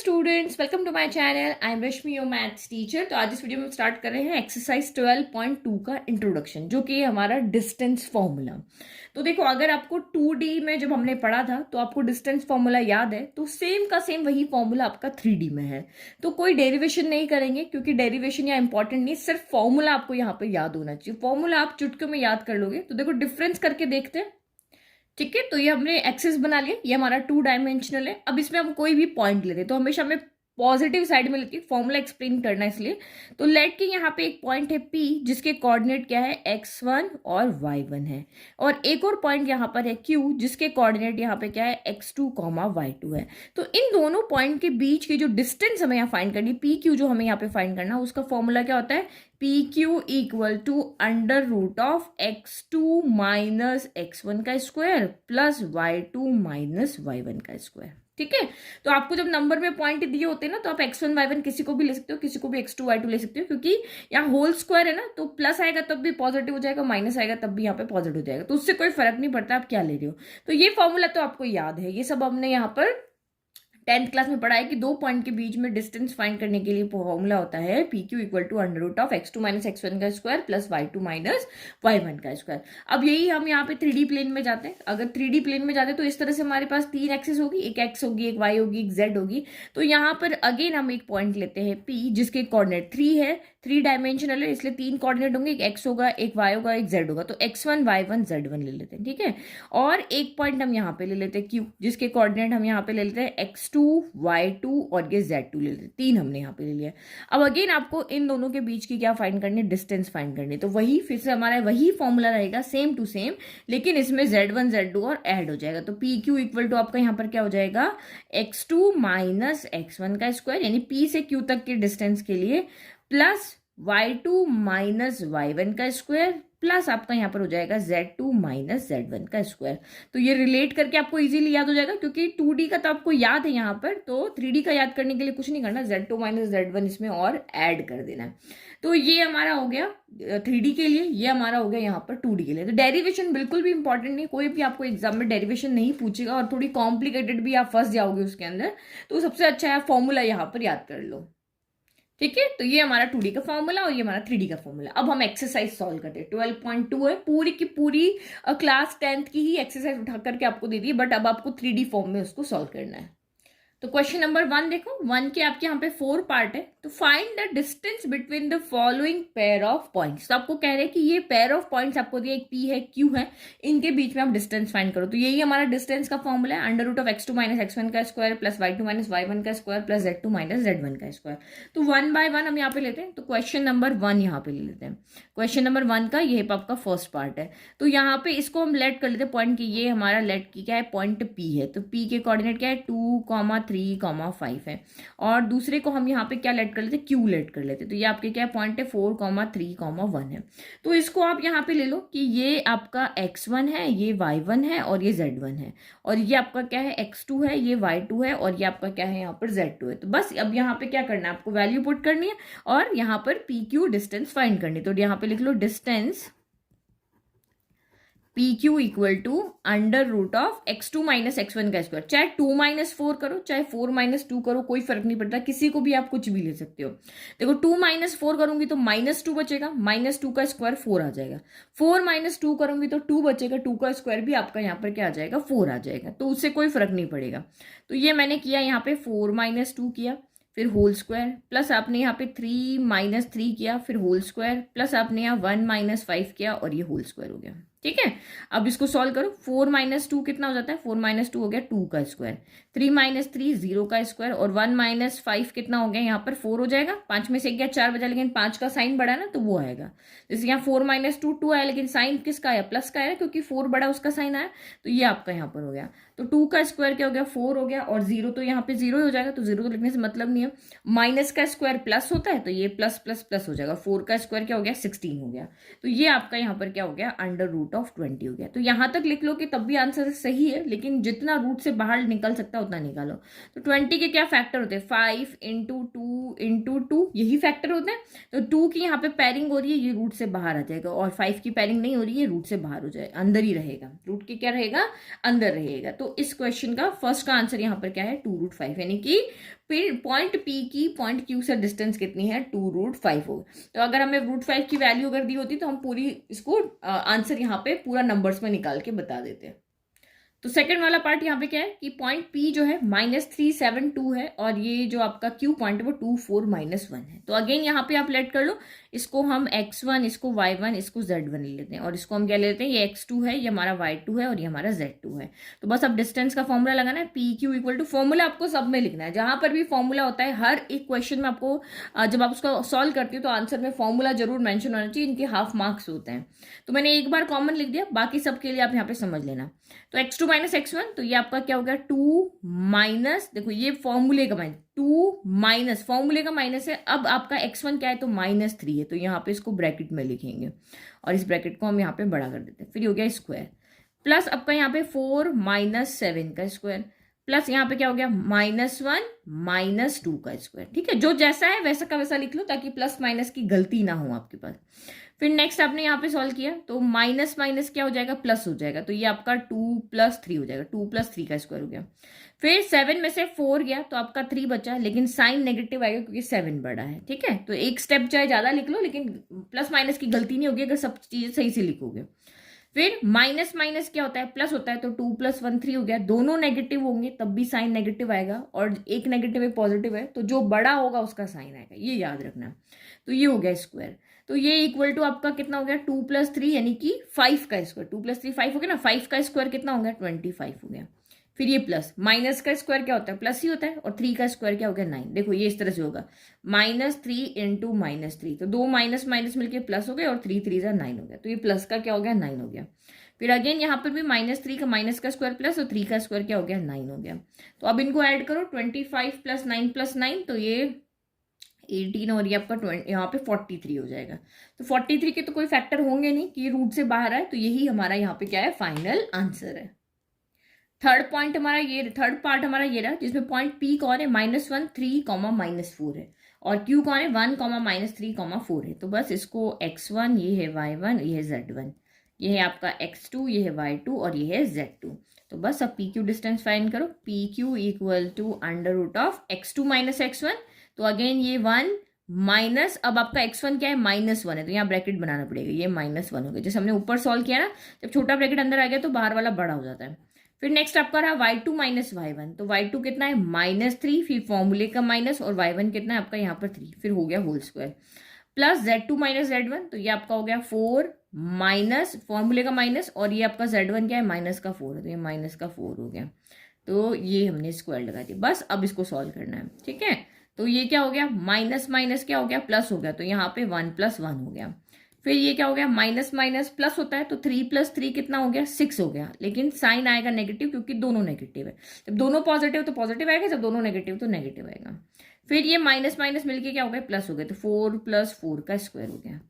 Students, welcome to my channel. I am Rashmi, your maths teacher. तो आज इस video में स्टार्ट कर रहे हैं एक्सरसाइज 12.2 का इंट्रोडक्शन, जो कि है हमारा डिस्टेंस फॉर्मूला। तो देखो, अगर आपको 2D में जब हमने पढ़ा था तो आपको डिस्टेंस फॉर्मूला याद है, तो सेम का सेम वही फॉर्मूला आपका 3D में है। तो कोई डेरिवेशन नहीं करेंगे, क्योंकि डेरिवेशन यहाँ इंपॉर्टेंट नहीं, सिर्फ फॉर्मूला आपको यहाँ पे याद होना चाहिए। फॉर्मूला आप चुटकियों में याद कर लोगे। तो देखो, डिफरेंस करके देखते हैं। ठीक है, तो ये हमने एक्सिस बना लिया, ये हमारा 2 डायमेंशनल है। अब इसमें हम कोई भी पॉइंट लेते हैं तो हमेशा हमें पॉजिटिव साइड में लेके फॉर्मूला एक्सप्लेन करना है, इसलिए तो लेट के यहाँ पे एक पॉइंट है P, जिसके कोऑर्डिनेट क्या है x1 और y1 है, और एक और पॉइंट यहाँ पर है Q, जिसके कोऑर्डिनेट यहाँ पे क्या है x2, y2 है। तो इन दोनों पॉइंट के बीच की जो डिस्टेंस हमें यहाँ फाइंड करनी, PQ जो हमें यहाँ पे फाइंड करना है, उसका फॉर्मूला क्या होता है, PQ equal to under root of x2 minus x1 का square plus y2 minus y1 का स्क्वायर। ठीक है, तो आपको जब नंबर में पॉइंट दिए होते हैं ना, तो आप x1 y1 किसी को भी ले सकते हो, किसी को भी x2 y2 ले सकते हो, क्योंकि यहाँ होल स्क्वायर है ना, तो प्लस आएगा तब भी पॉजिटिव हो जाएगा, माइनस आएगा तब भी यहाँ पे पॉजिटिव हो जाएगा, तो उससे कोई फर्क नहीं पड़ता आप क्या ले रहे हो। तो ये फॉर्मूला तो आपको याद है, ये सब हमने यहाँ पर 10th क्लास में पढ़ा है कि दो पॉइंट के बीच में डिस्टेंस फाइंड करने के लिए फॉर्मूला होता है PQ equal to under root of x2 minus x1 का square plus y2 minus y1 का स्क्वायर। अब यही हम यहाँ पे 3D प्लेन में जाते हैं। अगर 3D प्लेन में जाते हैं तो इस तरह से हमारे पास 3 एक्सिस होगी, एक x होगी, एक y होगी, एक z होगी। तो यहाँ पर अगेन हम एक पॉइंट लेते हैं P, जिसके कोऑर्डिनेट 3 है, 3 डायमेंशनल है, इसलिए 3 कोऑर्डिनेट होंगे, एक x होगा, एक y होगा, एक z होगा। तो x1 y1 z1 ले लेते हैं। ठीक है, और एक पॉइंट हम यहाँ पे ले लेते हैं Q, जिसके कोऑर्डिनेट हम यहाँ पे ले लेते हैं x2 y2 और ये z2 ले लेते हैं। 3 हमने यहाँ पे ले लिया। अब अगेन आपको इन दोनों के बीच की क्या फाइंड करनी है, डिस्टेंस फाइंड करनी है। तो वही फिर से हमारा वही फॉर्मूला रहेगा, सेम टू सेम, लेकिन इसमें z1 z2 और ऐड हो जाएगा। तो PQ इक्वल टू आपका यहाँ पर क्या हो जाएगा, x2 माइनस x1 का स्क्वायर, यानी P से Q तक के डिस्टेंस के लिए, प्लस y2 माइनस y1 का स्क्वायर, प्लस आपका यहाँ पर हो जाएगा z2 माइनस z1 का स्क्वायर। तो ये रिलेट करके आपको इजीली याद हो जाएगा, क्योंकि 2D का तो आपको याद है यहाँ पर, तो 3D का याद करने के लिए कुछ नहीं करना, z2 माइनस z1 इसमें और ऐड कर देना है। तो ये हमारा हो गया 3D के लिए, ये हमारा हो गया यहाँ पर 2D के लिए। तो डेरिवेशन बिल्कुल भी इंपॉर्टेंट नहीं, कोई भी आपको एग्जाम में डेरिवेशन नहीं पूछेगा, और थोड़ी कॉम्प्लिकेटेड भी आप फंस जाओगे उसके अंदर, तो सबसे अच्छा है फॉर्मूला यहाँ पर याद कर लो। ठीक है, तो ये हमारा 2D का फॉर्मूला और ये हमारा 3D का फॉर्मूला। अब हम एक्सरसाइज सॉल्व करते हैं। 12.2 है, पूरी की पूरी क्लास 10th की ही एक्सरसाइज उठा करके आपको दे दी, बट अब आपको 3D फॉर्म में उसको सॉल्व करना है। तो क्वेश्चन नंबर 1 देखो, 1 के आपके यहाँ पे 4 पार्ट है। तो find the distance between the following pair of points. तो आपको कह रहे हैं कि ये पेयर ऑफ पॉइंट्स आपको दिया, एक P है, Q है, इनके बीच में आप डिस्टेंस फाइंड करो। तो यही हमारा डिस्टेंस का फॉर्मूला है, under root of x2 minus x1 का square plus y2 minus y1 का square plus z2 minus z1 का स्क्वायर। तो 1 बाय 1 हम यहाँ पे लेते हैं। तो क्वेश्चन नंबर 1 यहाँ पे ले लेते हैं। क्वेश्चन नंबर 1 का ये आपका फर्स्ट पार्ट है। तो यहाँ पे इसको हम लेट कर लेते हैं पॉइंट की, ये हमारा लेट की क्या है, पॉइंट P है। तो P के कोऑर्डिनेट क्या है, 2, 3, 5 है, और दूसरे को हम यहाँ पे क्या लेट कर लेते हैं, Q लेट कर लेते हैं। तो ये आपके क्या पॉइंट है, 4, 3, 1 है। तो इसको आप यहाँ पे ले लो कि ये आपका x1 है, ये y1 है, और ये z1 है, और ये आपका क्या है, x2 है, ये y2 है, और ये आपका क्या है, यहाँ पर z2 है। तो बस अब यहाँ पे क्या करना है, आपको वैल्यू पुट करनी है और यहाँ पर PQ डिस्टेंस फाइंड करनी है। तो यहाँ पे लिख लो distance PQ equal to under root of x2 minus x1 का स्क्वायर। चाहे 2 माइनस 4 करो, चाहे 4 माइनस 2 करो, कोई फर्क नहीं पड़ता, किसी को भी आप कुछ भी ले सकते हो। देखो, 2 माइनस 4 करूंगी तो माइनस 2 बचेगा, माइनस 2 का स्क्वायर 4 आ जाएगा। 4 माइनस 2 करूंगी तो 2 बचेगा, 2 का स्क्वायर भी आपका यहाँ पर क्या आ जाएगा, 4 आ जाएगा। तो उससे कोई फर्क नहीं पड़ेगा। तो ये मैंने किया यहाँ पे 4 माइनस 2 किया, फिर होल स्क्वायर, प्लस आपने यहाँ पे 3 माइनस 3 किया, फिर होल स्क्वायर, प्लस आपने यहाँ 1 माइनस 5 किया, और ये होल स्क्वायर हो गया। ठीक है, अब इसको सॉल्व करो। 4 माइनस 2 कितना हो जाता है, 4 माइनस 2 हो गया 2 का स्क्वायर, 3 माइनस 3 0 का स्क्वायर, और 1 माइनस 5 कितना हो गया, यहाँ पर 4 हो जाएगा। 5 में से गया 4 बचा, लेकिन 5 का साइन बड़ा है ना, तो वो आएगा। जैसे यहाँ 4 माइनस 2 2 आया, लेकिन साइन किसका आया, प्लस का आया, क्योंकि 4 बड़ा उसका साइन आया। तो ये आपका यहाँ पर हो गया। तो 2 का स्क्वायर क्या हो गया, 4 हो गया, और 0 तो यहाँ पे 0 हो जाएगा, तो 0 तो लिखने से मतलब नहीं है। माइनस का स्क्वायर प्लस होता है, तो ये प्लस प्लस प्लस हो जाएगा। 4 का स्क्वायर क्या हो गया, 16 हो गया। तो ये आपका यहाँ पर क्या हो गया, अंडर रूट ऑफ 20 हो गया। तो यहाँ तक लिख लो कि तब भी आंसर सही है, लेकिन जितना रूट से बाहर निकल सकता है उतना निकालो। तो 20 के क्या फैक्टर होते हैं, 5 इंटू 2 इंटू 2, यही फैक्टर होते हैं। तो 2 की यहाँ पे पैरिंग हो रही है, ये रूट से बाहर आ जाएगा, और 5 की पैरिंग नहीं हो रही है, रूट से बाहर हो जाएगा, अंदर ही रहेगा, रूट के क्या रहेगा, अंदर रहेगा। तो इस क्वेश्चन का फर्स्ट का आंसर यहाँ पर क्या है, 2√5, यानी कि फिर पॉइंट पी की पॉइंट क्यू से डिस्टेंस कितनी है, 2√5 होगा। तो अगर हमें √5 की वैल्यू अगर दी होती तो हम पूरी इसको आंसर यहाँ पे पूरा नंबर्स में निकाल के बता देते हैं। तो सेकंड वाला पार्ट यहाँ पे क्या है कि पॉइंट पी जो है -372 है, और ये जो आपका क्यू पॉइंट है वो 24 - 1 है। तो अगेन यहाँ पे आप लेट कर लो, इसको हम x1, इसको y1, इसको z1 ले लेते हैं, और इसको हम क्या लेते हैं, ये x2 है, ये हमारा y2 है, और ये हमारा z2 है। तो बस अब डिस्टेंस का फॉर्मूला लगाना है, P Q equal to, formula आपको सब में लिखना है, जहां पर भी फॉर्मूला होता है हर एक क्वेश्चन में आपको, जब आप उसका सॉल्व करती हो तो आंसर में फॉर्मूला जरूर मेंशन होना चाहिए, इनके हाफ मार्क्स होते हैं। तो मैंने एक बार कॉमन लिख दिया, बाकी सबके लिए आप यहाँ पे समझ लेना। तो x2 - x1, तो ये आपका क्या हो गया, 2 माइनस, देखो ये फॉर्मूले का माइनस, 2 माइनस फॉर्मूले का माइनस है, अब आपका x1 क्या है, तो -3 है, तो यहाँ पे इसको ब्रैकेट में लिखेंगे, और इस ब्रैकेट को हम यहाँ पे बड़ा कर देते हैं, फिर हो गया स्क्वायर, प्लस आपका यहाँ पे 4 - 7 का स्क्वायर, प्लस यहाँ पे क्या हो गया, -1 - 2 का स्क्वायर। ठीक है, जो जैसा है वैसा का वैसा लिख लो, ताकि प्लस माइनस की गलती ना हो आपके पास। फिर नेक्स्ट आपने यहाँ पे सॉल्व किया, तो माइनस माइनस क्या हो जाएगा, प्लस हो जाएगा, तो ये आपका 2 + 3 हो जाएगा, 2 + 3 का स्क्वायर हो गया। फिर 7 में से 4 गया तो आपका 3 बचा, लेकिन साइन नेगेटिव आएगा क्योंकि 7 बड़ा है। ठीक है, तो एक स्टेप चाहे ज्यादा लिख लो, लेकिन प्लस माइनस की गलती नहीं होगी अगर सब चीजें सही से लिखोगे। फिर माइनस माइनस क्या होता है, प्लस होता है, तो 2 + 1 3 हो गया, दोनों नेगेटिव होंगे तब भी साइन नेगेटिव आएगा, और एक नेगेटिव एक पॉजिटिव है, तो जो बड़ा होगा उसका साइन आएगा, ये याद रखना। तो ये हो गया स्क्वायर, तो ये इक्वल टू आपका कितना हो गया, 2 + 3 यानी कि 5 का स्क्वायर, 2 + 3 5 हो गया ना, 5 का स्क्वायर कितना हो गया, 25 हो गया। फिर ये प्लस, माइनस का स्क्वायर क्या होता है, प्लस ही होता है, और 3 का स्क्वायर क्या हो गया, 9। देखो ये इस तरह से होगा, -3 इंटू -3, तो दो माइनस माइनस मिलके प्लस हो गए, और 3 3 9 हो गया, तो ये प्लस का क्या हो गया, 9 हो गया। फिर अगेन यहाँ पर भी -3 का माइनस का स्क्वायर प्लस, और 3 का स्क्वायर क्या हो गया, 9 हो गया। तो अब इनको ऐड करो, 25 + 9 + 9, तो ये 18, और ये आपका 20, यहाँ पे 43 हो जाएगा। तो 43 के तो कोई फैक्टर होंगे नहीं कि रूट से बाहर आए, तो यही हमारा यहाँ पे क्या है, फाइनल आंसर है। थर्ड पॉइंट हमारा ये, थर्ड पार्ट हमारा ये रहा, जिसमें पॉइंट पी कौन है, -1 3, -4 है, और क्यू कौन है, 1, -3, 4 है। तो बस इसको x1, ये है y1, ये है z1, ये है आपका x2, ये है y2, और ये है z2। तो बस अब पी क्यू डिस्टेंस फाइंड करो, P Q equal to √x2 - x1, तो अगेन ये 1 माइनस, अब आपका x1 क्या है, -1 है, तो यहाँ ब्रैकेट बनाना पड़ेगा, ये -1 हो गया, जैसे हमने ऊपर सॉल्व किया ना, जब छोटा ब्रैकेट अंदर आ गया तो बाहर वाला बड़ा हो जाता है। फिर नेक्स्ट आपका रहा y2 - y1, तो y2 कितना है, -3, फिर फॉर्मूले का माइनस, और y1 कितना है आपका यहाँ पर 3, फिर हो गया whole square, plus z2 - z1, तो ये आपका हो गया 4 माइनस फॉर्मूले का माइनस, और ये आपका z1 क्या है, -4 है, तो ये -4 हो गया। तो ये हमने स्क्वायर लगा दिया, बस अब इसको सॉल्व करना है। ठीक है, तो ये क्या हो गया, माइनस माइनस क्या हो गया, प्लस हो गया, तो यहाँ पे 1 + 1 हो गया। फिर ये क्या हो गया, माइनस माइनस प्लस होता है, तो 3 + 3 कितना हो गया, 6 हो गया, लेकिन साइन आएगा नेगेटिव क्योंकि दोनों नेगेटिव है। जब दोनों पॉजिटिव तो पॉजिटिव आएगा, जब दोनों नेगेटिव तो नेगेटिव आएगा। फिर ये माइनस माइनस मिलके क्या हो गया, प्लस हो गया, तो 4 + 4 का स्क्वायर हो गया।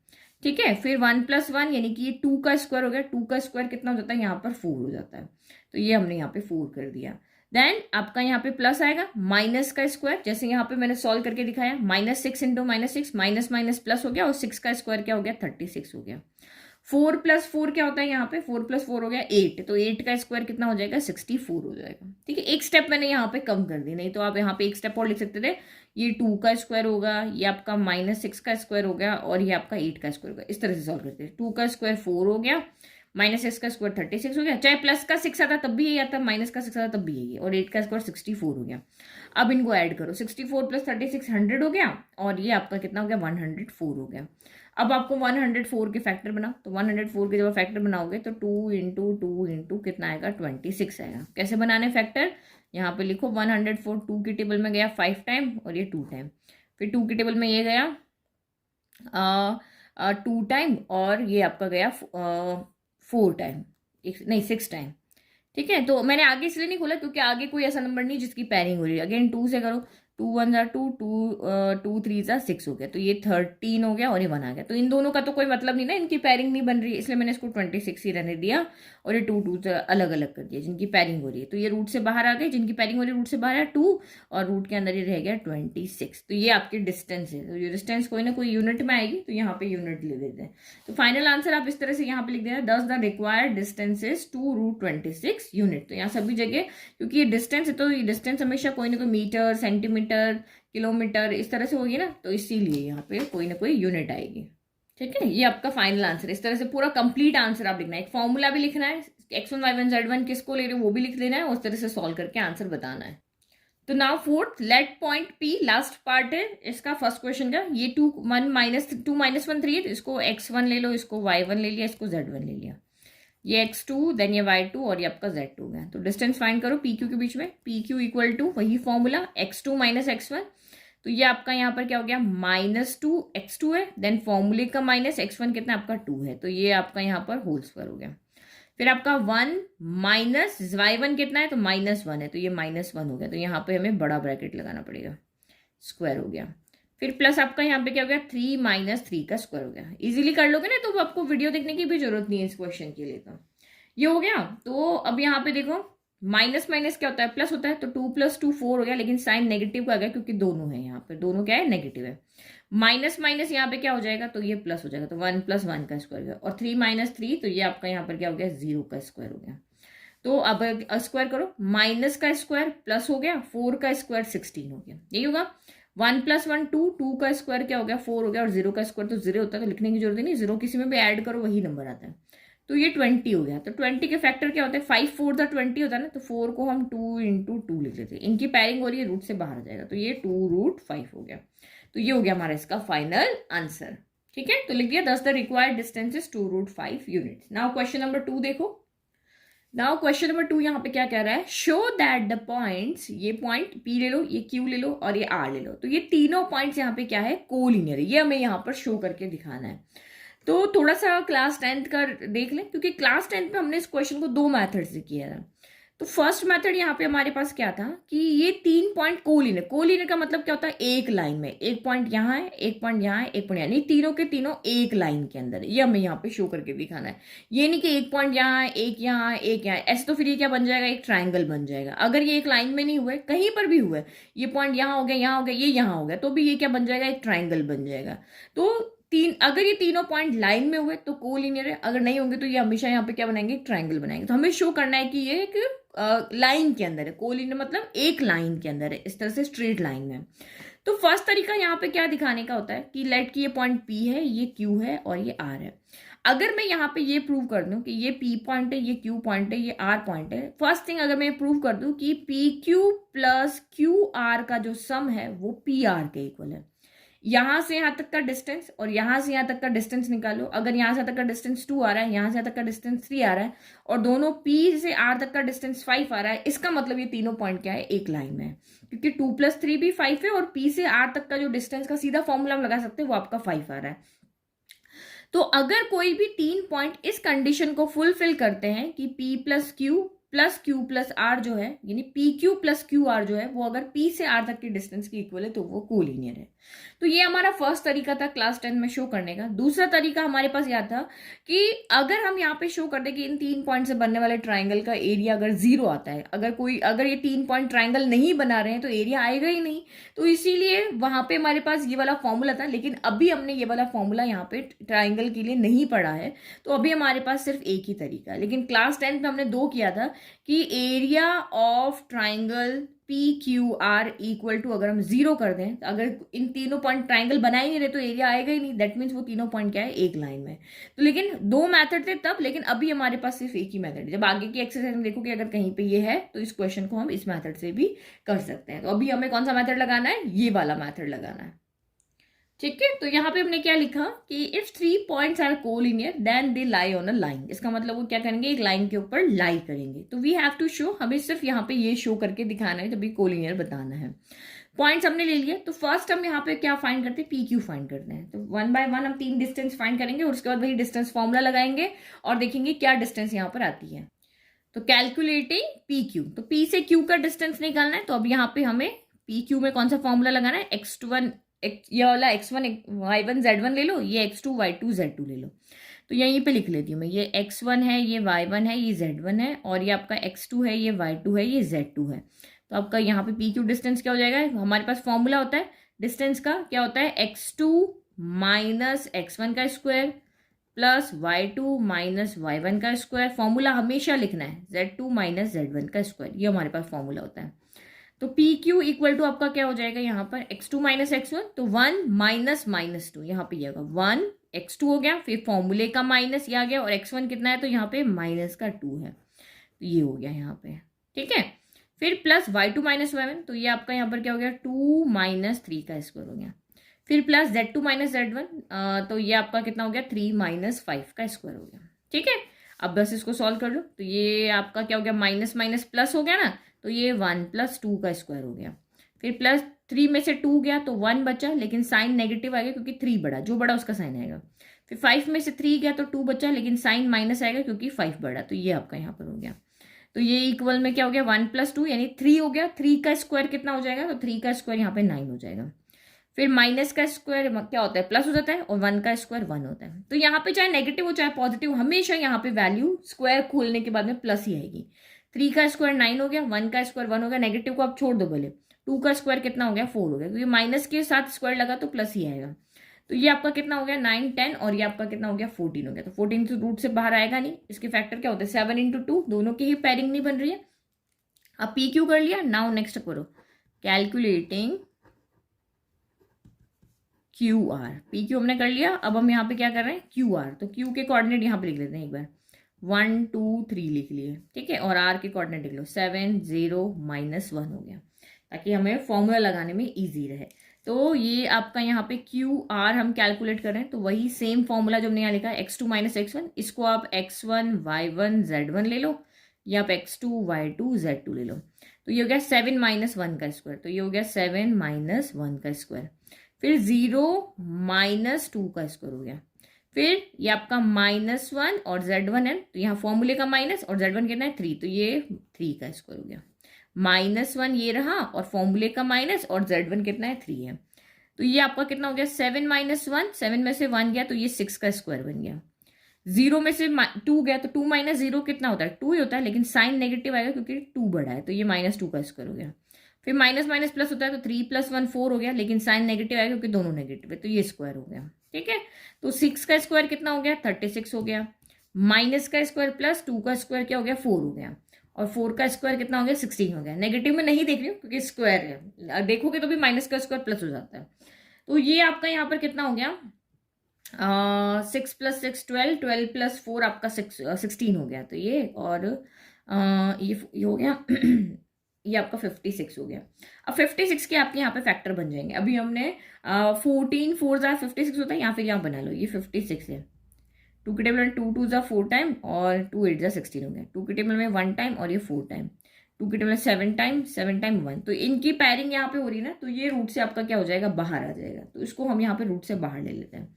ठीक है, फिर 1 + 1 यानी कि ये 2 का स्क्वायर हो गया, 2 का स्क्वायर कितना हो जाता है, यहाँ पर 4 हो जाता है, तो ये हमने यहाँ पे 4 कर दिया। देन आपका यहाँ पे प्लस आएगा, माइनस का स्क्वायर, जैसे यहाँ पे मैंने सॉल्व करके दिखाया, -6 इंटू -6, माइनस माइनस प्लस हो गया, और 6 का स्क्वायर क्या हो गया, 36 हो गया। 4 + 4 क्या होता है, यहाँ पे 4 + 4 हो गया 8, तो 8 का स्क्वायर कितना हो जाएगा, 64 हो जाएगा। ठीक है, एक स्टेप मैंने यहाँ पे कम कर दी, नहीं तो आप यहाँ पे एक स्टेप और लिख सकते थे, ये 2 का स्क्वायर होगा, ये आपका -6 का स्क्वायर हो गया, और ये आपका 8 का स्क्वायर होगा, इस तरह से सॉल्व करते हैं। 2 का स्क्वायर 4 हो गया, -6 का स्क्वायर 36 हो गया, चाहे प्लस का 6 आता तब भी यही आता, माइनस का 6 आता तब भी यही है, और 8 का स्क्वायर 64 हो गया। अब इनको ऐड करो, 64 + 36 100 हो गया, और ये आपका कितना हो गया, 104 हो गया। अब आपको 104 के फैक्टर बनाओ, तो 104 के जब फैक्टर बनाओगे तो 2 इंटू 2 इंटू कितना आएगा, 26 आएगा। कैसे बनाने फैक्टर, यहाँ पे लिखो 104, 2 की टेबल में गया 5 टाइम, और ये 2 टाइम, फिर 2 की टेबल में ये गया 2 टाइम, और ये आपका गया 4 टाइम, नहीं 6 टाइम। ठीक है, तो मैंने आगे इसलिए नहीं खोला क्योंकि आगे कोई ऐसा नंबर नहीं जिसकी पैरिंग हो रही है। अगेन 2 से करो, 2 1 जा 2, 2 3 जा 6 हो गया, तो ये 13 हो गया और ये 1 आ गया। तो इन दोनों का तो कोई मतलब नहीं ना, इनकी पैरिंग नहीं बन रही है, इसलिए मैंने इसको 26 ही रहने दिया और ये 2 2 अलग अलग कर दिया जिनकी पैरिंग हो रही है। तो ये रूट से बाहर आ गए, जिनकी पैरिंग हो रही है रूट से बाहर है 2 और रूट के अंदर ये रह गया 26। तो ये आपकी डिस्टेंस है। तो ये डिस्टेंस कोई ना कोई यूनिट में आएगी, तो यहाँ पे यूनिट ले देते हैं। तो फाइनल आंसर आप इस तरह से यहाँ पे लिख देना, thus the required distance is 2 root 26 unit. तो यहाँ सभी जगह क्योंकि ये डिस्टेंस है, तो ये डिस्टेंस हमेशा कोई ना कोई मीटर, सेंटीमीटर, किलोमीटर इस तरह से होगी ना, तो इसीलिए यहाँ पे कोई ना कोई यूनिट आएगी। ठीक है, ये आपका फाइनल आंसर। इस तरह से पूरा कंप्लीट आंसर आप लिखना है, एक फॉर्मूला भी लिखना है, x1 y1 z1 किसको ले रहे हो वो भी लिख लेना है, उस तरह से सॉल्व करके आंसर बताना है। तो now fourth, let point P, last part है इसका फर्स्ट क्वेश्चन का। ये 2 1 -2 -1 3 है, तो इसको x1 ले लो, इसको y1 ले लिया, इसको z1 ले लिया, ये x2 देन ये y2 और ये आपका z2 है। तो डिस्टेंस फाइंड करो pq के बीच में, pq इक्वल टू वही फॉर्मूला x2 - x1। तो ये आपका यहाँ पर क्या हो गया, -2 x2 है, देन फॉर्मूले का माइनस x1 कितना आपका 2 है, तो ये आपका यहाँ पर होल स्क्वायर हो गया। फिर आपका 1 माइनस y1 कितना है, तो -1 है, तो ये -1 हो गया, तो यहाँ पे हमें बड़ा ब्रैकेट लगाना पड़ेगा, स्क्वायर हो गया। फिर प्लस आपका यहाँ पे क्या हो गया, 3 - 3 का स्क्वायर हो गया। इजीली कर लोगे ना, तो आपको वीडियो देखने की भी जरूरत नहीं है इस क्वेश्चन के लिए। तो ये हो गया। तो अब यहाँ पे देखो माइनस माइनस क्या होता है, प्लस होता है, तो 2 + 2 4 हो गया, लेकिन साइन नेगेटिव का आ गया क्योंकि दोनों है, यहाँ पे दोनों क्या है, नेगेटिव है। माइनस माइनस यहाँ पे क्या हो जाएगा, तो ये प्लस हो जाएगा, तो 1 + 1 का स्क्वायर गया, और 3 - 3 तो ये आपका यहाँ पर क्या हो गया, 0 का स्क्वायर हो गया। तो अब स्क्वायर करो, माइनस का स्क्वायर प्लस हो गया, 4 का स्क्वायर 16 हो गया, यही होगा। 1 + 1 2, 2 का स्क्वायर क्या हो गया, 4 हो गया, और 0 का स्क्वायर तो 0 होता है, तो लिखने की जरूरत नहीं, 0 किसी में भी ऐड करो वही नंबर आता है। तो ये 20 हो गया। तो 20 के फैक्टर क्या होते हैं, 5 4 द 20 होता है ना, तो 4 को हम 2 × 2 लिख लेते हैं, इनकी पैरिंग हो रही है, रूट से बाहर आ जाएगा, तो ये 2√5 हो गया। तो ये हो गया हमारा इसका फाइनल आंसर। ठीक है, तो लिख दिया 10 the required distance is 2√5 unit. Now question number 2 देखो। नाउ क्वेश्चन नंबर 2 यहाँ पे क्या कह रहा है, शो दैट द पॉइंट्स, ये पॉइंट P ले लो, ये Q ले लो और ये R ले लो, तो ये तीनों पॉइंट्स यहाँ पे क्या है, कोलिनियर है, ये हमें यहाँ पर शो करके दिखाना है। तो थोड़ा सा क्लास 10th का देख लें, क्योंकि क्लास 10th पे हमने इस क्वेश्चन को 2 मेथड से किया था। तो फर्स्ट मेथड यहाँ पे हमारे पास क्या था कि ये 3 पॉइंट कोलिनियर, कोलिनियर का मतलब क्या होता है, एक लाइन में, एक पॉइंट यहाँ है, एक पॉइंट यहाँ है, एक पॉइंट यहाँ, नहीं तीनों के तीनों एक लाइन के अंदर, ये हमें यहाँ पे शो करके दिखाना है। ये नहीं कि एक पॉइंट यहाँ है, एक यहाँ है, एक यहाँ है, ऐसे तो फिर ये क्या बन जाएगा, एक ट्राइंगल बन जाएगा। अगर ये एक लाइन में नहीं हुआ है, कहीं पर भी हुआ है, ये पॉइंट यहाँ हो गया, यहाँ हो गया, ये यहाँ हो गया, तो भी ये क्या बन जाएगा, एक ट्राइंगल बन जाएगा। तो अगर ये तीनों पॉइंट लाइन में हुए तो कोलिनियर है, अगर नहीं होंगे तो ये हमेशा यहाँ पे क्या बनाएंगे, ट्राइंगल बनाएंगे। तो हमें शो करना है कि ये एक लाइन के अंदर है, कोलिनियर मतलब एक लाइन के अंदर है, इस तरह से स्ट्रेट लाइन में। तो फर्स्ट तरीका यहाँ पे क्या दिखाने का होता है कि लेट की ये पॉइंट P है, ये Q है और ये R है। अगर मैं यहाँ पे ये प्रूव कर दूं कि ये P पॉइंट है, ये Q पॉइंट है, ये R पॉइंट है, फर्स्ट थिंग अगर मैं प्रूव कर दूं कि PQ + QR का जो सम है वो PR के इक्वल है। यहां से यहां तक का डिस्टेंस और यहां से यहां तक का डिस्टेंस निकालो, अगर यहां से तक का डिस्टेंस 2 आ रहा है, यहां से तक का डिस्टेंस 3 आ रहा है, और दोनों P से R तक का डिस्टेंस 5 आ रहा है, इसका मतलब ये तीनों पॉइंट क्या है, एक लाइन में है, क्योंकि 2 + 3 भी 5 है, और P से R तक का जो डिस्टेंस का सीधा फॉर्मूला हम लगा सकते हैं वो आपका 5 आ रहा है। तो अगर कोई भी 3 पॉइंट इस कंडीशन को फुलफिल करते हैं कि P + Q + Q + R जो है, यानी PQ + QR जो है वो अगर P से R तक के डिस्टेंस की इक्वल है, तो वो कोलिनियर है। तो ये हमारा फर्स्ट तरीका था क्लास 10 में शो करने का। दूसरा तरीका हमारे पास यह था कि अगर हम यहाँ पे शो कर दें कि इन 3 पॉइंट से बनने वाले ट्राइंगल का एरिया अगर 0 आता है, अगर ये 3 पॉइंट ट्राइंगल नहीं बना रहे हैं तो एरिया आएगा ही नहीं, तो इसीलिए वहां पे हमारे पास ये वाला फॉर्मूला था। लेकिन अभी हमने ये वाला फॉर्मूला यहाँ पे ट्राइंगल के लिए नहीं पढ़ा है, तो अभी हमारे पास सिर्फ एक ही तरीका है। लेकिन क्लास 10 में हमने 2 किया था कि area of triangle PQR equal to अगर हम 0 कर दें, तो अगर इन तीनों पॉइंट ट्राइंगल बना ही नहीं रहे तो एरिया आएगा ही नहीं, दैट मीन्स वो तीनों पॉइंट क्या है, एक लाइन में। तो लेकिन 2 मेथड थे तब, लेकिन अभी हमारे पास सिर्फ एक ही मेथड है। जब आगे की एक्सरसाइज में देखो कि अगर कहीं पे ये है तो इस क्वेश्चन को हम इस मेथड से भी कर सकते हैं। तो अभी हमें कौन सा मेथड लगाना है, ये वाला मेथड लगाना है। ठीक है, तो यहाँ पे हमने क्या लिखा कि if 3 points are collinear then they lie on a line. इसका मतलब वो क्या करेंगे, एक लाइन के ऊपर लाई करेंगे। तो वी हैव टू शो, हमें सिर्फ यहाँ पे ये शो करके दिखाना है, तभी कोलिनियर बताना है। पॉइंट्स हमने ले लिए, तो फर्स्ट हम यहाँ पे क्या फाइंड करते हैं, PQ फाइंड करते हैं। तो 1 बाय 1 हम 3 डिस्टेंस फाइंड करेंगे और उसके बाद वही डिस्टेंस फॉर्मूला लगाएंगे और देखेंगे क्या डिस्टेंस यहाँ पर आती है। तो कैलकुलेटिंग PQ, तो P से Q का डिस्टेंस निकालना है। तो अब यहाँ पे हमें पी क्यू में कौन सा फॉर्मूला लगाना है, x1 ये वाला x1 y1 z1 ले लो, ये x2 y2 z2 ले लो। तो यहीं पे लिख लेती हूँ मैं, ये x1 है, ये y1 है, ये z1 है, और ये आपका x2 है, ये y2 है, ये z2 है। तो आपका यहाँ पे पी क्यू डिस्टेंस क्या हो जाएगा, हमारे पास फॉर्मूला होता है डिस्टेंस का, क्या होता है, x2 माइनस x1 का square plus y2 minus y1 का स्क्वायर। फॉर्मूला हमेशा लिखना है z2 माइनस z1 का स्क्वायर, ये हमारे पास फॉर्मूला होता है। तो पी क्यू इक्वल टू आपका क्या हो जाएगा यहाँ पर, x2 माइनस x1, तो 1 माइनस माइनस 2, यहाँ पे ये होगा 1 x2 हो गया, फिर फॉर्मूले का माइनस ये आ गया, और x1 कितना है, तो यहाँ पे माइनस का 2 है, तो ये हो गया यहाँ पे, ठीक है। फिर प्लस y2 माइनस y1, तो ये आपका यहाँ पर क्या हो गया, 2 माइनस 3 का स्क्वायर हो गया। फिर प्लस z2 माइनस z1, तो ये आपका कितना हो गया, 3 माइनस 5 का स्क्वायर हो गया, ठीक है। अब बस इसको सॉल्व कर लो, तो ये आपका क्या हो गया, माइनस माइनस प्लस हो गया ना, तो ये 1 प्लस 2 का स्क्वायर हो गया। फिर प्लस 3 में से 2 गया तो 1 बचा, लेकिन साइन नेगेटिव आ गया क्योंकि 3 बड़ा, जो बड़ा उसका साइन आएगा। फिर 5 में से 3 गया तो 2 बचा, लेकिन साइन माइनस आएगा क्योंकि 5 बड़ा, तो ये आपका यहाँ पर हो गया। तो ये इक्वल में क्या हो गया, 1 प्लस 2 यानी 3 हो गया। 3 का स्क्वायर कितना हो जाएगा, तो 3 का स्क्वायर यहाँ पे 9 हो जाएगा। फिर माइनस का स्क्वायर क्या होता है, प्लस हो जाता है, और 1 का स्क्वायर 1 होता है। तो यहाँ पे चाहे नेगेटिव हो चाहे पॉजिटिव, हमेशा यहाँ पे वैल्यू स्क्वायर खोलने के बाद में प्लस ही आएगी। 3 का स्क्वायर 9 हो गया, 1 का स्क्वायर 1 हो गया, नेगेटिव को आप छोड़ दो बोले। 2 का स्क्वायर कितना हो गया, 4 हो गया, क्योंकि माइनस के साथ स्क्वायर लगा तो प्लस ही आएगा। तो ये आपका कितना हो गया, 9 10, और ये आपका कितना हो गया, 14 हो गया। तो 14 तो रूट से बाहर आएगा नहीं, इसके फैक्टर क्या होते हैं, 7 इंटू 2, दोनों की ही पैरिंग नहीं बन रही है। अब पी क्यू कर लिया, नाउ नेक्स्ट करो calculating Q R. P Q हमने कर लिया, अब हम यहाँ पे क्या कर रहे हैं, क्यू आर। तो क्यू के कोऑर्डिनेट यहाँ पे लिख लेते हैं एक बार, 1 2 3 लिख लिए, ठीक है। और आर के कोऑर्डिनेट लिख लो, 7 0 माइनस 1 हो गया, ताकि हमें फॉर्मूला लगाने में इजी रहे। तो ये आपका यहाँ पे क्यू आर हम कैलकुलेट कर रहे हैं, तो वही सेम फॉर्मूला जो हमने यहाँ लिखा है, x2 माइनस x1, इसको आप x1 y1 z1 ले लो, या आप x2 y2 z2 ले लो। तो ये हो गया 7 माइनस 1 का स्क्वायर, तो ये हो गया 7 माइनस 1 का स्क्वायर। फिर 0 माइनस 2 का स्क्वायर हो गया। फिर ये आपका -1 और z1 है, तो यहाँ फॉर्मूले का माइनस, और z1 कितना है 3, तो ये 3 का स्क्वायर हो गया। -1 ये रहा, और फॉर्मूले का माइनस, और z1 कितना है 3 है। तो ये आपका कितना हो गया, 7 माइनस 1, 7 में से 1 गया तो ये 6 का स्क्वायर बन गया। 0 में से 2 गया तो 2 माइनस 0 कितना होता है, 2 ही होता है, लेकिन साइन नेगेटिव आएगा क्योंकि 2 बड़ा है, तो ये -2 का स्क्वायर हो गया। फिर माइनस माइनस प्लस होता है, तो 3 + 1 4 हो गया, लेकिन साइन नेगेटिव आएगा क्योंकि दोनों नेगेटिव है, तो ये स्क्वायर हो गया, ठीक है। तो 6 का स्क्वायर कितना हो गया, 36 हो गया। माइनस का स्क्वायर प्लस 2 का स्क्वायर क्या हो गया, 4 हो गया, और 4 का स्क्वायर कितना हो गया, 16 हो गया। नेगेटिव में नहीं देख रही हूँ क्योंकि स्क्वायर है, देखोगे तो भी माइनस का स्क्वायर प्लस हो जाता है। तो ये आपका यहाँ पर कितना हो गया, 6 + 6 12, 12 + 4 आपका 16 हो गया। तो ये और ये हो गया ये आपका 56 हो गया। अब 56 के आपके यहाँ पे फैक्टर बन जाएंगे। अभी हमने 14 4 ज़ा 56 होता है, यहाँ फिर यहाँ बना लो, ये 56 है। 2 के टेबल में 2 2 ज़ा 4 टाइम, और 2 8 ज़ा 16 हो गया। 2 के टेबल में 1 टाइम, और ये 4 टाइम। 2 के टेबल में 7 टाइम, 7 टाइम 1। तो इनकी पैरिंग यहाँ पे हो रही है ना, तो ये रूट से आपका क्या हो जाएगा, बाहर आ जाएगा। तो इसको हम यहाँ पे रूट से बाहर ले लेते हैं।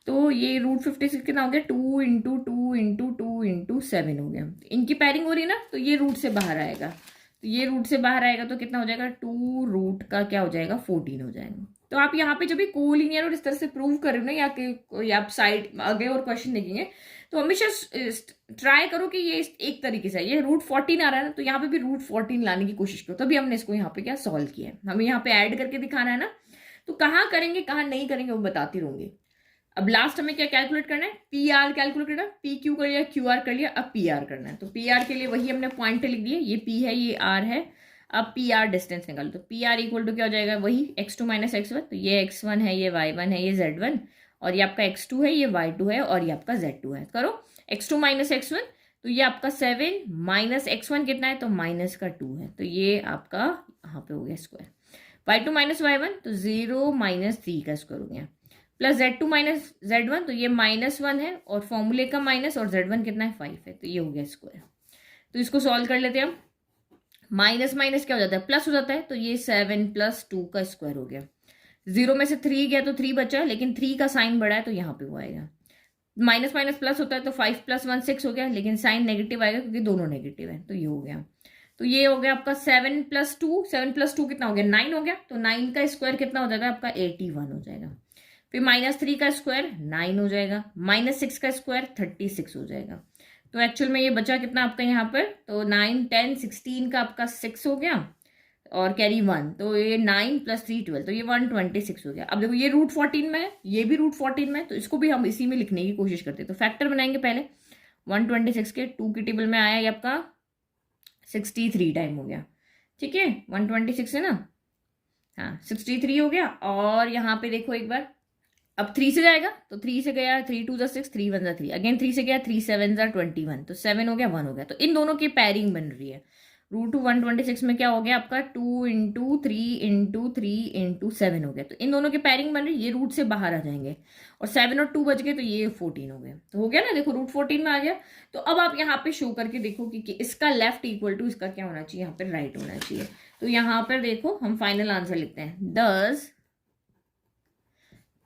तो ये रूट 56 कितना हो गया, 2 × 2 × 2 × 7 हो गया। इनकी पैरिंग हो रही है ना, तो ये रूट से बाहर आएगा। तो ये रूट से बाहर आएगा तो कितना हो जाएगा, 2 रूट का क्या हो जाएगा, 14 हो जाएगा। तो आप यहाँ पे जब भी कोलिनियर और इस तरह से प्रूव कर रहे हो ना, या आप साइड आगे और क्वेश्चन देखेंगे, तो हमेशा ट्राई करो कि ये एक तरीके से, ये रूट 14 आ रहा है ना, तो यहाँ पे भी रूट 14 लाने की कोशिश करो। तभी हमने इसको यहाँ पे क्या सॉल्व किया है, हमें यहाँ पे ऐड करके दिखाना है ना। तो कहाँ करेंगे कहाँ नहीं करेंगे वो बताती रहूंगी। अब लास्ट हमें क्या कैलकुलेट करना है, पी आर कैलकुलेट करना है। पी क्यू कर लिया, क्यू आर कर लिया, अब पी आर करना है। तो पी आर के लिए वही हमने पॉइंट लिख दिए, ये पी है ये आर है। अब पी आर डिस्टेंस निकालो, तो पी आर इक्वल टू क्या हो जाएगा, वही x2 माइनस x1। तो ये x1 है, ये y1 है, ये z1, और ये आपका x2 है, ये y2 है, और ये आपका z2 है। करो x2 माइनस x1, तो ये आपका 7 माइनस x1 कितना है, तो माइनस का 2 है, तो ये आपका यहाँ पे हो गया स्क्वायर। y2 माइनस y1, तो 0 माइनस 3 का स्क्वायर हो गया, प्लस z2 माइनस z1, तो ये -1 है, और फॉर्मूले का माइनस, और z1 कितना है 5 है, तो ये हो गया स्क्वायर। तो इसको सॉल्व कर लेते हैं हम। माइनस माइनस क्या हो जाता है, प्लस हो जाता है, तो ये 7 + 2 का स्क्वायर हो गया। 0 में से 3 गया तो 3 बचा, लेकिन 3 का साइन बड़ा है तो यहाँ पे वो आएगा। माइनस माइनस प्लस होता है तो 5 + 1 6 हो गया, लेकिन साइन नेगेटिव आएगा क्योंकि दोनों नेगेटिव है, तो ये हो गया। तो ये हो गया आपका 7+2 कितना हो गया 9 हो गया, तो 9 का स्क्वायर कितना हो जाएगा आपका 81 हो जाएगा। फिर -3 का स्क्वायर 9 हो जाएगा, -6 का स्क्वायर 36 हो जाएगा। तो एक्चुअल में ये बचा कितना आपका यहाँ पर, तो 9 10 16 का आपका 6 हो गया और कैरी 1, तो ये 9 + 3 12, तो ये 126 हो गया। अब देखो ये √14 में है, ये भी √14 में है, तो इसको भी हम इसी में लिखने की कोशिश करते हैं। तो फैक्टर बनाएंगे पहले, 126 के 2 की टेबल में आया ये आपका 63 टाइम हो गया, ठीक है 126 है ना, हाँ 63 हो गया। और यहाँ पे देखो एक बार, अब 3 से जाएगा, तो 3 से गया 3 2 6 3 1 3, अगेन 3 से गया 3 7 21, तो 7 हो गया 1 हो गया। तो इन दोनों की पेयरिंग बन रही है। √126 में क्या हो गया आपका 2 × 3 × 3 × 7 हो गया, तो इन दोनों की पेयरिंग बन रही है, ये रूट से बाहर आ जाएंगे और 7 और 2 बच गए, तो ये 14 हो गया। तो हो गया ना, देखो √14 में आ गया। तो अब आप यहाँ पे शो करके देखो कि इसका लेफ्ट इक्वल टू इसका क्या होना चाहिए, यहाँ पर राइट होना चाहिए। तो यहाँ पर देखो हम फाइनल आंसर लिखते हैं, 10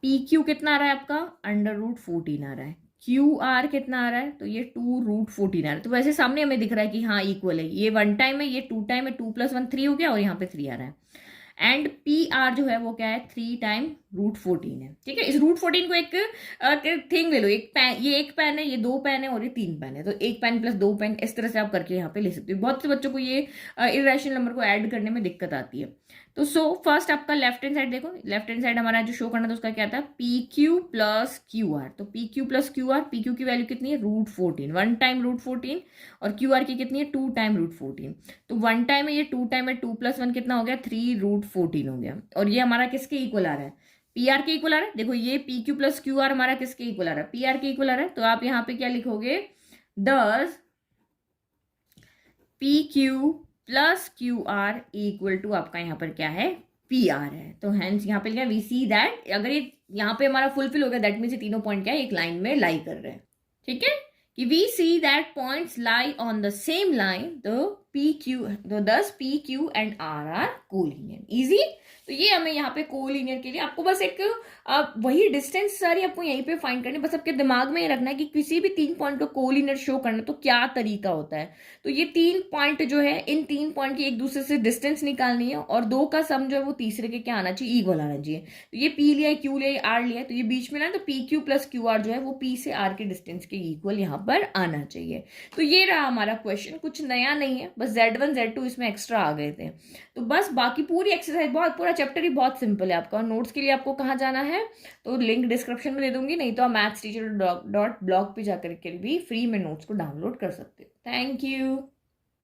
PQ कितना आ रहा है आपका √14 आ रहा है, QR कितना आ रहा है, तो ये 2√14 आ रहा है। तो वैसे सामने हमें दिख रहा है कि हाँ इक्वल है, ये 1 टाइम है, ये 2 टाइम है, 2 + 1 3 हो गया और यहाँ पे 3 आ रहा है। एंड PR जो है वो क्या है 3 टाइम √14 है, ठीक है। इस √14 को एक थिंग ले लो, एक पेन, ये एक पेन है, ये 2 पेन है और ये 3 पेन है, तो 1 पेन + 2 पेन, इस तरह से आप करके यहाँ पे ले सकते हो। बहुत से बच्चों को ये इरेशनल नंबर को ऐड करने में दिक्कत आती है। तो फर्स्ट आपका लेफ्ट हैंड साइड देखो, लेफ्ट हैंड साइड हमारा जो शो करना था उसका क्या था, PQ + QR। तो PQ + QR, PQ की वैल्यू कितनी है √14, 1 टाइम √14, और QR की कितनी है 2 टाइम √14। तो 1 टाइम है, ये 2 टाइम है, 2 + 1 कितना हो गया 3√14 हो गया। और ये हमारा किसके इक्वल आ रहा है, PR के इक्वल आ रहा है। देखो ये PQ + QR हमारा किसके इक्वल आ रहा है, PR के इक्वल आ रहा है। तो आप यहाँ पे क्या लिखोगे, 10 PQ + QR इक्वल टू आपका यहाँ पर क्या है PR है। तो हेंस यहाँ पे लिखा वी सी दैट, अगर ये यहाँ पे हमारा फुलफिल हो गया, दैट मीन्स ये तीनों पॉइंट क्या है एक लाइन में लाई कर रहे हैं, ठीक है, कि we see that points lie on the same line, तो thus PQ and R are collinear. Easy. तो ये हमें यहाँ पे कोलिनियर के लिए आपको बस एक वही डिस्टेंस सारी आपको यहीं पे फाइंड करनी, बस आपके दिमाग में ये रखना है कि किसी भी 3 पॉइंट को कोलिनियर शो करना तो क्या तरीका होता है। तो ये 3 पॉइंट जो है, इन 3 पॉइंट की एक दूसरे से डिस्टेंस निकालनी है और 2 का सम जो है वो तीसरे के क्या आना चाहिए, इक्वल आना चाहिए। तो ये P लिया, Q लिया, R लिया, तो ये बीच में ना, तो PQ + QR जो है वो P से R के डिस्टेंस के इक्वल यहाँ पर आना चाहिए। तो ये रहा हमारा क्वेश्चन, कुछ नया नहीं है, बस Z1 Z2 इसमें एक्स्ट्रा आ गए थे। तो बस बाकी पूरी एक्सरसाइज, बहुत पूरा चैप्टर ही बहुत सिंपल है आपका। और नोट्स के लिए आपको कहाँ जाना है, तो लिंक डिस्क्रिप्शन में दे दूंगी, नहीं तो आप mathsteacher.blog पे जाकर के भी फ्री में नोट्स को डाउनलोड कर सकते हो। Thank you.